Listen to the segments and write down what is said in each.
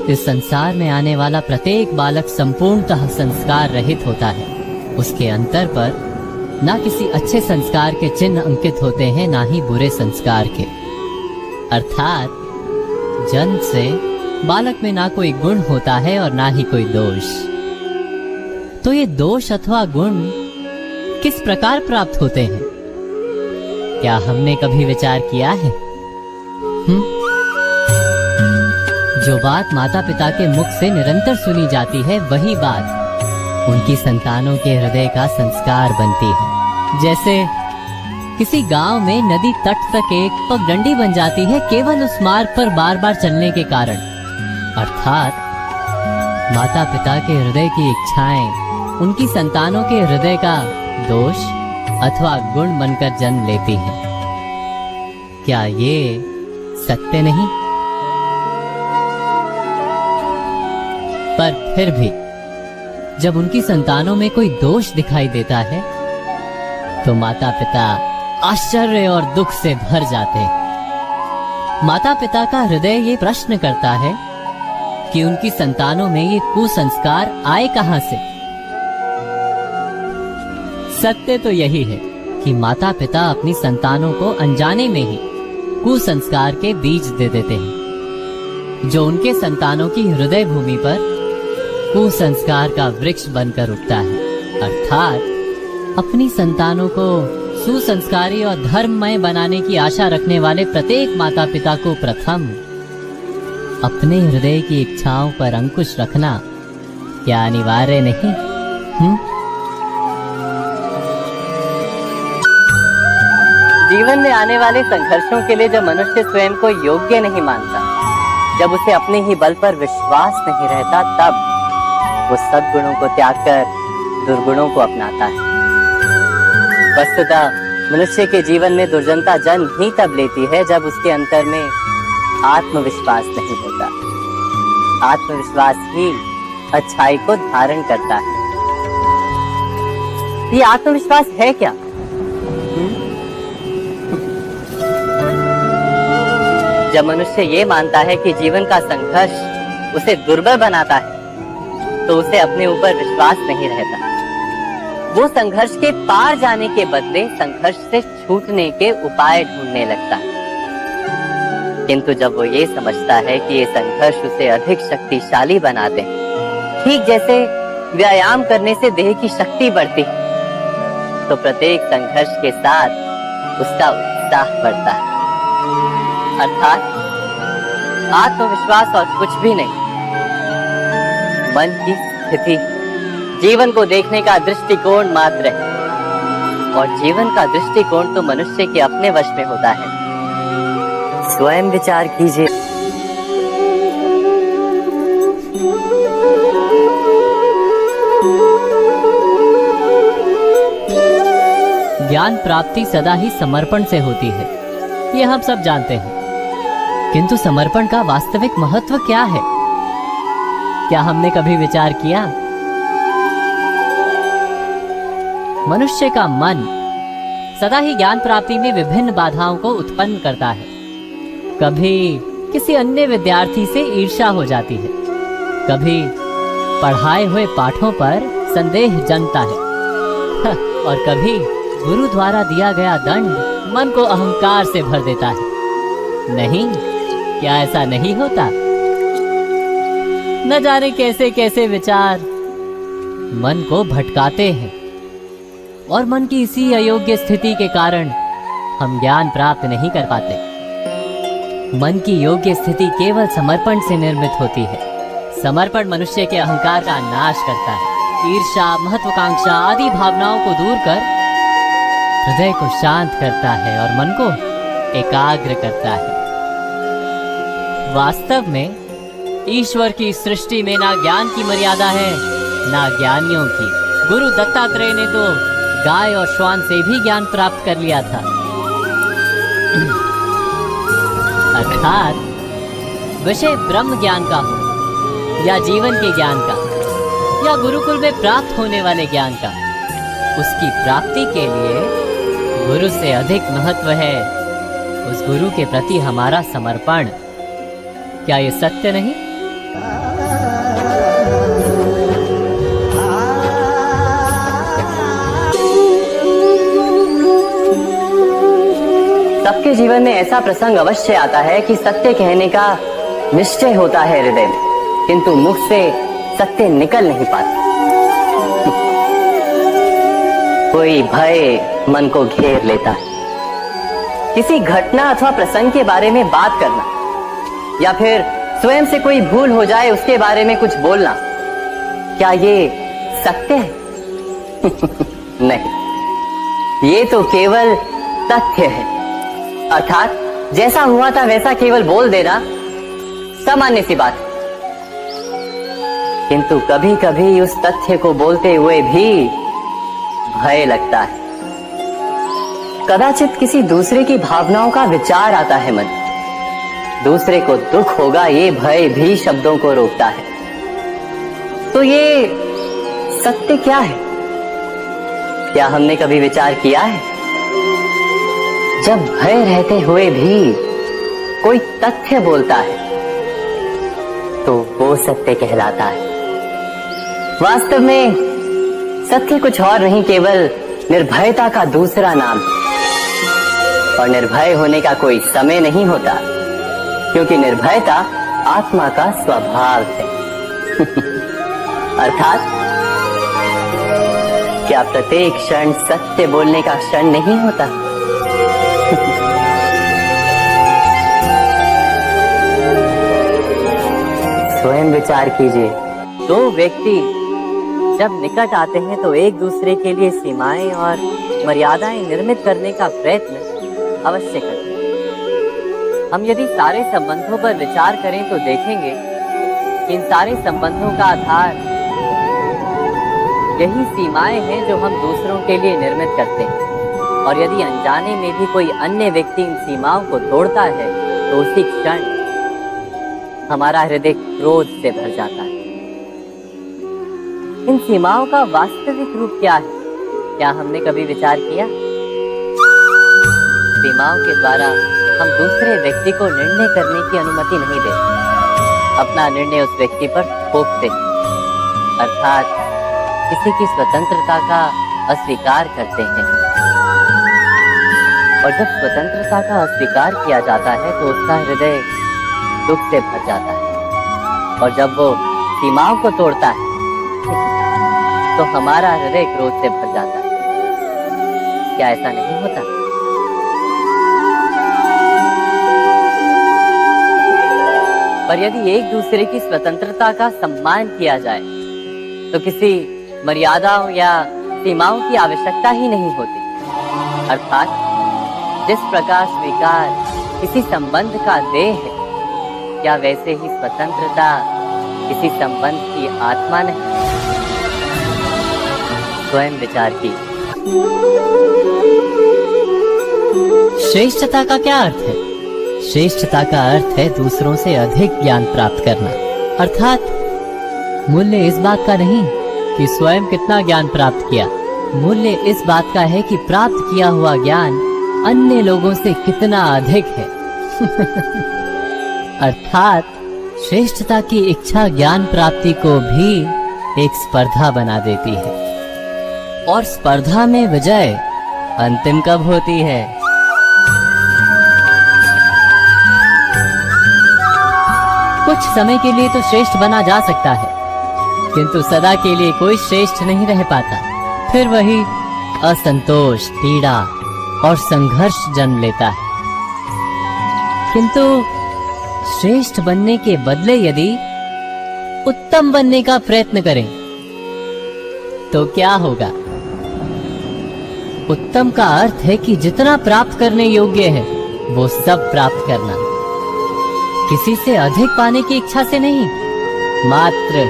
इस संसार में आने वाला प्रत्येक बालक संपूर्णतः संस्कार रहित होता है। उसके अंतर पर ना किसी अच्छे संस्कार के चिन्ह अंकित होते हैं, ना ही बुरे संस्कार के। अर्थात जन्म से बालक में ना कोई गुण होता है और ना ही कोई दोष। तो ये दोष अथवा गुण किस प्रकार प्राप्त होते हैं, क्या हमने कभी विचार किया है? जो बात माता पिता के मुख से निरंतर सुनी जाती है, वही बात उनकी संतानों के हृदय का संस्कार बनती है। जैसे किसी गांव में नदी तट तक एक पगडंडी बन जाती है केवल उस मार्ग पर बार बार चलने के कारण। अर्थात माता पिता के हृदय की इच्छाएं उनकी संतानों के हृदय का दोष अथवा गुण बनकर जन्म लेती हैं। क्या ये सत्य नहीं? पर फिर भी जब उनकी संतानों में कोई दोष दिखाई देता है तो माता पिता आश्चर्य और दुख से भर जाते हैं। माता पिता का हृदय ये प्रश्न करता है कि उनकी संतानों में ये कुसंस्कार आए कहां से। सत्य तो यही है कि माता पिता अपनी संतानों को अनजाने में ही कुसंस्कार के बीज दे देते हैं, जो उनके संतानों की हृदय भूमि पर कुसंस्कार का वृक्ष बनकर उठता है। अर्थात अपनी संतानों को सुसंस्कारी और धर्ममय बनाने की आशा रखने वाले प्रत्येक माता पिता को प्रथम अपने हृदय की इच्छाओं पर अंकुश रखना क्या अनिवार्य नहीं? जीवन में आने वाले संघर्षों के लिए जब मनुष्य स्वयं को योग्य नहीं मानता, जब उसे अपने ही बल पर विश्वास नहीं रहता, तब वो सद्गुणों को त्याग कर दुर्गुणों को अपनाता है। वस्तुतः मनुष्य के जीवन में दुर्जनता जन्म ही तब लेती है जब उसके अंतर में आत्मविश्वास नहीं होता। आत्मविश्वास ही अच्छाई को धारण करता है। ये आत्मविश्वास है क्या? जब मनुष्य ये मानता है कि जीवन का संघर्ष उसे दुर्बल बनाता है, तो उसे अपने ऊपर विश्वास नहीं रहता। वो संघर्ष के पार जाने के बदले संघर्ष से छूटने के उपाय ढूंढने लगता है। किंतु जब वो ये समझता है कि ये संघर्ष उसे अधिक शक्तिशाली बनाते हैं, ठीक जैसे व्यायाम करने से देह की शक्ति बढ़ती है, तो प्रत्येक संघर्ष के साथ उसका उत्साह बढ़ता है। अर्थात आत्मविश्वास और कुछ भी नहीं, मन की स्थिति जीवन को देखने का दृष्टिकोण मात्र है। और जीवन का दृष्टिकोण तो मनुष्य के अपने वश में होता है। स्वयं विचार कीजिए। ज्ञान प्राप्ति सदा ही समर्पण से होती है, ये हम सब जानते हैं। किंतु समर्पण का वास्तविक महत्व क्या है, क्या हमने कभी विचार किया? मनुष्य का मन सदा ही ज्ञान प्राप्ति में विभिन्न बाधाओं को उत्पन्न करता है। कभी किसी अन्य विद्यार्थी से ईर्ष्या हो जाती है, कभी पढ़ाए हुए पाठों पर संदेह जन्मता है और कभी गुरु द्वारा दिया गया दंड मन को अहंकार से भर देता है। नहीं, क्या ऐसा नहीं होता? न जाने कैसे कैसे विचार मन को भटकाते हैं और मन की इसी अयोग्य स्थिति के कारण हम ज्ञान प्राप्त नहीं कर पाते। मन की योग्य स्थिति केवल समर्पण से निर्मित होती है। समर्पण मनुष्य के अहंकार का नाश करता है। ईर्ष्या, महत्वाकांक्षा आदि भावनाओं को दूर कर हृदय को शांत करता है और मन को एकाग्र करता है। वास्तव में ईश्वर की सृष्टि में ना ज्ञान की मर्यादा है, ना ज्ञानियों की। गुरु दत्तात्रेय ने तो गाय और श्वान से भी ज्ञान प्राप्त कर लिया था। अर्थात विषय ब्रह्म ज्ञान का हो या जीवन के ज्ञान का या गुरुकुल में प्राप्त होने वाले ज्ञान का, उसकी प्राप्ति के लिए गुरु से अधिक महत्व है उस गुरु के प्रति हमारा समर्पण। क्या ये सत्य नहीं? के जीवन में ऐसा प्रसंग अवश्य आता है कि सत्य कहने का निश्चय होता है हृदय में, किंतु मुख से सत्य निकल नहीं पाता। कोई भय मन को घेर लेता है। किसी घटना अथवा प्रसंग के बारे में बात करना या फिर स्वयं से कोई भूल हो जाए उसके बारे में कुछ बोलना, क्या ये सत्य है? नहीं, ये तो केवल तथ्य है। अर्थात जैसा हुआ था वैसा केवल बोल देना सामान्य सी बात है। किंतु कभी कभी उस तथ्य को बोलते हुए भी भय लगता है। कदाचित किसी दूसरे की भावनाओं का विचार आता है मन, दूसरे को दुख होगा ये भय भी शब्दों को रोकता है। तो ये सत्य क्या है? क्या हमने कभी विचार किया है? जब भय रहते हुए भी कोई तथ्य बोलता है तो वो सत्य कहलाता है। वास्तव में सत्य कुछ और नहीं, केवल निर्भयता का दूसरा नाम है। और निर्भय होने का कोई समय नहीं होता, क्योंकि निर्भयता आत्मा का स्वभाव है। अर्थात क्या प्रत्येक क्षण सत्य बोलने का क्षण नहीं होता? स्वयं विचार कीजिए। दो व्यक्ति जब निकट आते हैं तो एक दूसरे के लिए सीमाएं और मर्यादाएं निर्मित करने का प्रयत्न अवश्य करते हैं। हम यदि सारे संबंधों पर विचार करें तो देखेंगे कि इन सारे संबंधों का आधार यही सीमाएं हैं जो हम दूसरों के लिए निर्मित करते हैं। और यदि अनजाने में भी कोई अन्य व्यक्ति इन सीमाओं को तोड़ता है तो उसी क्षण हमारा हृदय क्रोध से भर जाता है। इन सीमाओं का वास्तविक रूप क्या है? क्या हमने कभी विचार किया? सीमाओं के द्वारा हम दूसरे व्यक्ति को निर्णय करने की अनुमति नहीं देते, अपना निर्णय उस व्यक्ति पर थोपते हैं, अर्थात किसी की स्वतंत्रता का अस्वीकार करते हैं। और जब स्वतंत्रता का अस्वीकार किया जाता है तो उसका हृदय दुख से भर जाता है। और जब वो सीमाओं को तोड़ता है तो हमारा हृदय क्रोध से भर जाता है। क्या ऐसा नहीं होता? पर यदि एक दूसरे की स्वतंत्रता का सम्मान किया जाए तो किसी मर्यादाओं या सीमाओं की आवश्यकता ही नहीं होती। अर्थात जिस प्रकार स्वीकार किसी संबंध का देह है, क्या वैसे ही स्वतंत्रता किसी संबंध की आत्मा नहीं? स्वयं विचार की। श्रेष्ठता का क्या अर्थ है? श्रेष्ठता का अर्थ है दूसरों से अधिक ज्ञान प्राप्त करना। अर्थात मूल्य इस बात का नहीं कि स्वयं कितना ज्ञान प्राप्त किया, मूल्य इस बात का है कि प्राप्त किया हुआ ज्ञान अन्य लोगों से कितना अधिक है। अर्थात श्रेष्ठता की इच्छा ज्ञान प्राप्ति को भी एक स्पर्धा बना देती है। और स्पर्धा में विजय अंतिम कब होती है? कुछ समय के लिए तो श्रेष्ठ बना जा सकता है, किंतु सदा के लिए कोई श्रेष्ठ नहीं रह पाता। फिर वही असंतोष, पीड़ा और संघर्ष जन्म लेता है। किंतु श्रेष्ठ बनने के बदले यदि उत्तम बनने का प्रयत्न करें तो क्या होगा? उत्तम का अर्थ है कि जितना प्राप्त करने योग्य है वो सब प्राप्त करना, किसी से अधिक पाने की इच्छा से नहीं, मात्र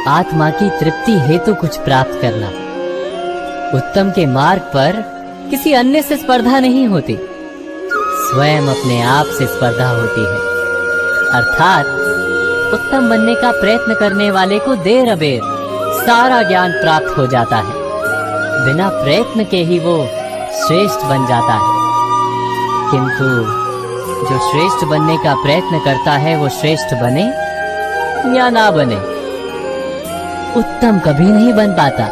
आत्मा की तृप्ति हेतु कुछ प्राप्त करना। उत्तम के मार्ग पर किसी अन्य से स्पर्धा नहीं होती, स्वयं अपने आप से स्पर्धा होती है। अर्थात उत्तम बनने का प्रयत्न करने वाले को देर अबेर सारा ज्ञान प्राप्त हो जाता है, बिना प्रयत्न के ही वो श्रेष्ठ बन जाता है। किंतु जो श्रेष्ठ बनने का प्रयत्न करता है वो श्रेष्ठ बने या ना बने, उत्तम कभी नहीं बन पाता।